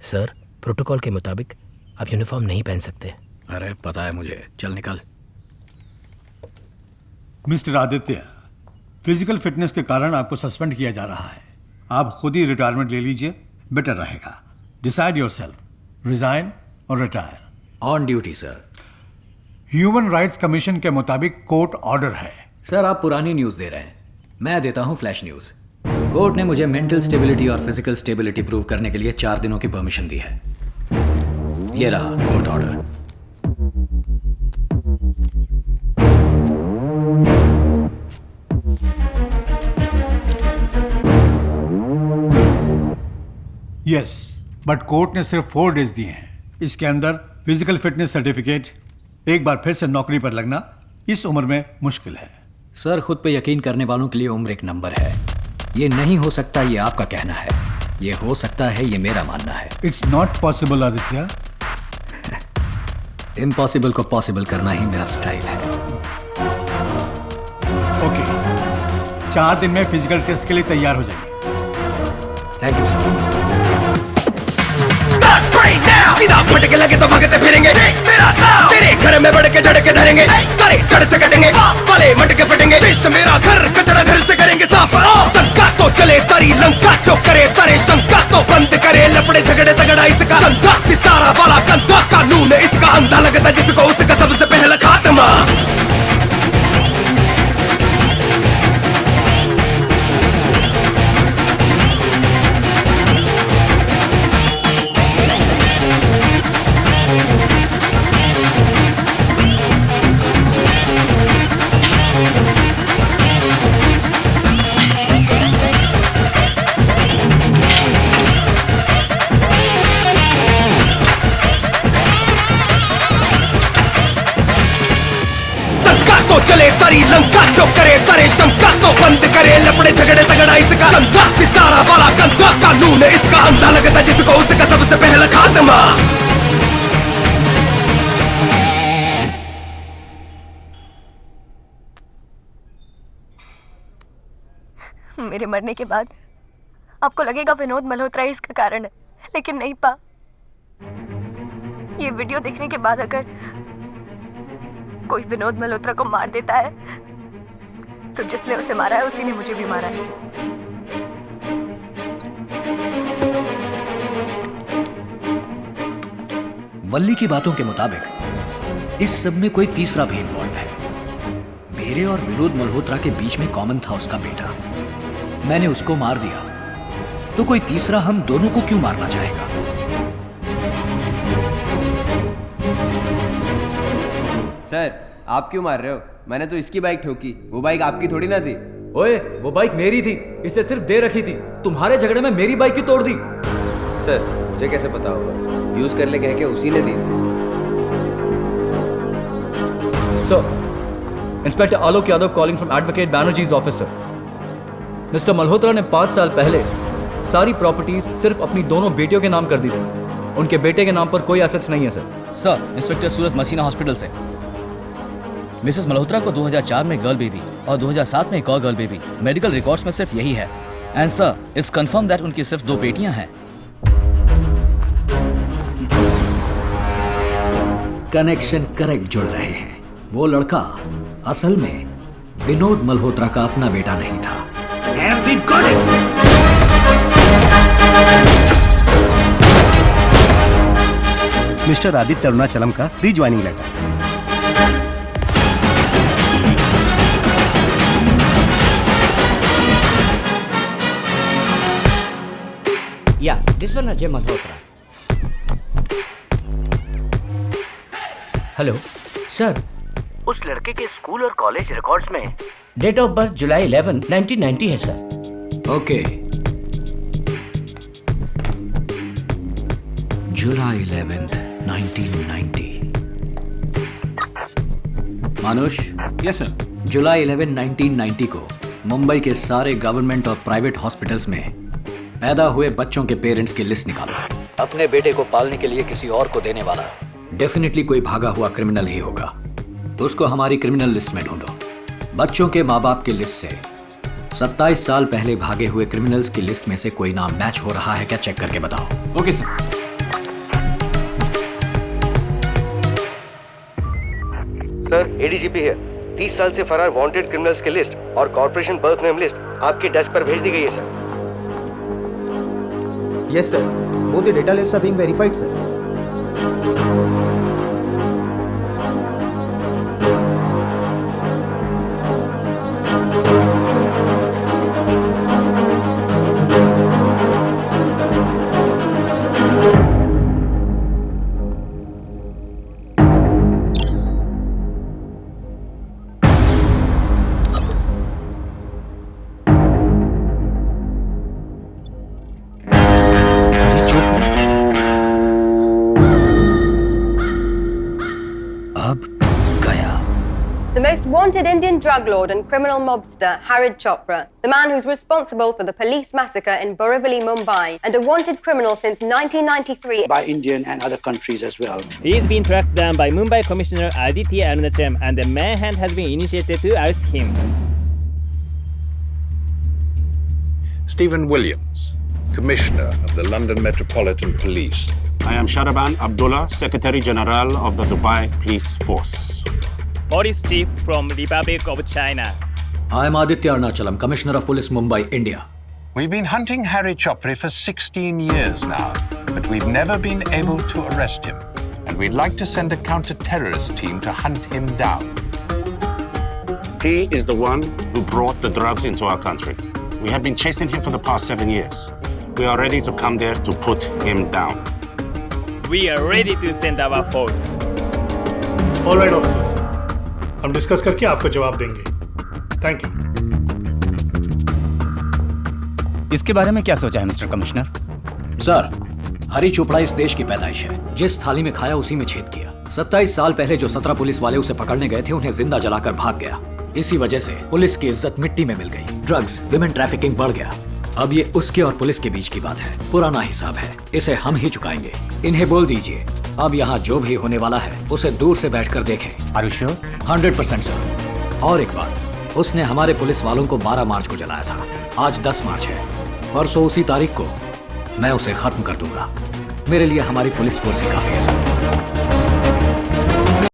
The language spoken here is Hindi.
सर, प्रोटोकॉल के मुताबिक आप यूनिफॉर्म नहीं पहन सकते। अरे पता है मुझे, चल निकल। मिस्टर आदित्य, फिजिकल फिटनेस के कारण आपको सस्पेंड किया जा रहा है। आप खुद ही रिटायरमेंट ले लीजिए, बेटर रहेगा। डिसाइड योरसेल्फ, रिजाइन और retire. On duty sir. Human rights commission के मुताबिक कोर्ट ऑर्डर है। सर आप पुरानी न्यूज़ दे रहे हैं, मैं देता हूँ फ्लैश न्यूज़। कोर्ट ने मुझे मेंटल स्टेबिलिटी और फिजिकल स्टेबिलिटी प्रूव करने के लिए 4 दिनों की परमिशन दी है। ये रहा court order. Yes, but court ने सिर्फ 4 डेज दिए हैं। इसके अंदर फिजिकल फिटनेस सर्टिफिकेट, एक बार फिर से नौकरी पर लगना इस उम्र में मुश्किल है। सर खुद पे यकीन करने वालों के लिए उम्र एक नंबर है। ये नहीं हो सकता ये आपका कहना है, ये हो सकता है ये मेरा मानना है। It's not possible Aditya. Impossible को पॉसिबल करना ही मेरा स्टाइल है। ओके, 4 दिन में फिजिकल टेस्ट के लिए तैयार हो जाइए। Thank you sir. सीधा फटके लगे तो भगते फिरेंगे, मेरा नाम तेरे घर में बढ़ के झड़ के धरेंगे, सारे जड़ से कटेंगे, वाले मटके फटेंगे। विश्व मेरा घर, कचरा घर से करेंगे साफ। शंका तो चले सारी लंका, जो करे सारे शंका तो बंद करे। लफड़े झगड़े तगड़ा इसका कंधा, सितारा वाला कंधा, कानून इसका अंधा लगता जिसको उसका सबसे पहला खात्मा। चले सारी लंका, जो करे सारे शंका तो बंद करे। लफड़े झगड़े तगड़ा इसका कंधा, सितारा वाला कंधा, कानून इसका अंधा लगता जिसको उसका सबसे पहला खात्मा। मेरे मरने के बाद आपको लगेगा विनोद मल्होत्रा इसका कारण है, लेकिन नहीं पा। ये वीडियो देखने के बाद अगर कोई विनोद मल्होत्रा को मार देता है तो जिसने उसे मारा है उसी ने मुझे भी मारा है। वल्ली की बातों के मुताबिक इस सब में कोई तीसरा भी इन्वॉल्व है। मेरे और विनोद मल्होत्रा के बीच में कॉमन था उसका बेटा। मैंने उसको मार दिया तो कोई तीसरा हम दोनों को क्यों मारना चाहेगा? सर आप क्यों मार रहे हो? मैंने तो इसकी बाइक ठोकी, वो बाइक आपकी थोड़ी ना थी। ओए वो बाइक मेरी थी, इसे सिर्फ दे रखी थी। तुम्हारे झगड़े में मेरी बाइक क्यों तोड़ दी? सर मुझे कैसे पता होगा? यूज कर ले कह के उसी ने दी थी। Sir, inspector Alok Yadav calling from advocate Banerjee's office sir. Mister Malhotra ने 5 साल पहले सारी प्रॉपर्टीज सिर्फ अपनी दोनों बेटियों के नाम कर दी थी। उनके बेटे के नाम पर कोई एसेट्स नहीं है सर। सर, इंस्पेक्टर सूरज मसीना हॉस्पिटल से। मिसेस मल्होत्रा को 2004 में गर्ल बेबी और 2007 में एक और गर्ल बेबी। मेडिकल रिकॉर्ड्स में सिर्फ यही है। And sir, it's confirm that उनकी सिर्फ 2 बेटियां हैं। कनेक्शन करेक्ट जुड़ रहे हैं। वो लड़का असल में विनोद मल्होत्रा का अपना बेटा नहीं था। मिस्टर आदित्य अरुणाचलम का rejoining letter. Yeah, this one Ajay Malhotra. Hello sir, उस लड़के के स्कूल और कॉलेज रिकॉर्ड्स में डेट ऑफ बर्थ जुलाई 11, 1990 है सर। ओके, जुलाई 11, 1990। मानुष। Yes sir. जुलाई 11, 1990 को मुंबई के सारे गवर्नमेंट और प्राइवेट हॉस्पिटल्स में पैदा हुए बच्चों के पेरेंट्स की लिस्ट निकालो। अपने बेटे को पालने के लिए किसी और को देने वाला डेफिनेटली कोई भागा हुआ क्रिमिनल ही होगा। उसको हमारी क्रिमिनल लिस्ट में ढूंढो। बच्चों के माँ बाप की लिस्ट से 27 साल पहले भागे हुए क्रिमिनल्स की लिस्ट में से कोई नाम मैच हो रहा है क्या, चेक करके बताओ। Okay sir. सर, एडीजीपी है। 30 साल से फरार वांटेड क्रिमिनल्स की लिस्ट और कॉर्पोरेशन बर्थ नेम लिस्ट आपके डेस्क पर भेज दी गई है sir. Yes sir, both the data list are being verified sir. The most wanted Indian drug lord and criminal mobster, Harid Chopra, the man who's responsible for the police massacre in Borivali, Mumbai, and a wanted criminal since 1993 by Indian and other countries as well. He's been tracked down by Mumbai Commissioner Aditya Arunacham, and a manhunt has been initiated to arrest him. Stephen Williams, Commissioner of the London Metropolitan Police. I am Sharaban Abdullah, Secretary General of the Dubai Police Force. Police Chief from Republic of China. I am Aditya Arunachalam, Commissioner of Police Mumbai, India. We've been hunting Harry Chopra for 16 years now, but we've never been able to arrest him. And we'd like to send a counter-terrorist team to hunt him down. He is the one who brought the drugs into our country. We have been chasing him for the past 7 years. We are ready to come there to put him down. We are ready to send our force. All right, officers. हम डिस्कस करके आपको जवाब देंगे। Thank you. इसके बारे में क्या सोचा है मिस्टर कमिश्नर? सर, हरी चोपड़ा इस देश की पैदाइश है। जिस थाली में खाया उसी में छेद किया। 27 साल पहले जो 17 पुलिस वाले उसे पकड़ने गए थे उन्हें जिंदा जलाकर भाग गया। इसी वजह से पुलिस की इज्जत मिट्टी में मिल गई। ड्रग्स, विमेन ट्रैफिकिंग बढ़ गया। अब ये उसके और पुलिस के बीच की बात है। पुराना हिसाब है, इसे हम ही चुकाएंगे। इन्हें बोल दीजिए अब यहाँ जो भी होने वाला है उसे दूर से बैठकर देखें। Are you sure? 100% सर। और एक बात, उसने हमारे पुलिस वालों को 12 मार्च को जलाया था। आज 10 मार्च है। परसों उसी तारीख को मैं उसे खत्म कर दूंगा। मेरे लिए हमारी पुलिस फोर्स ही काफी है सर।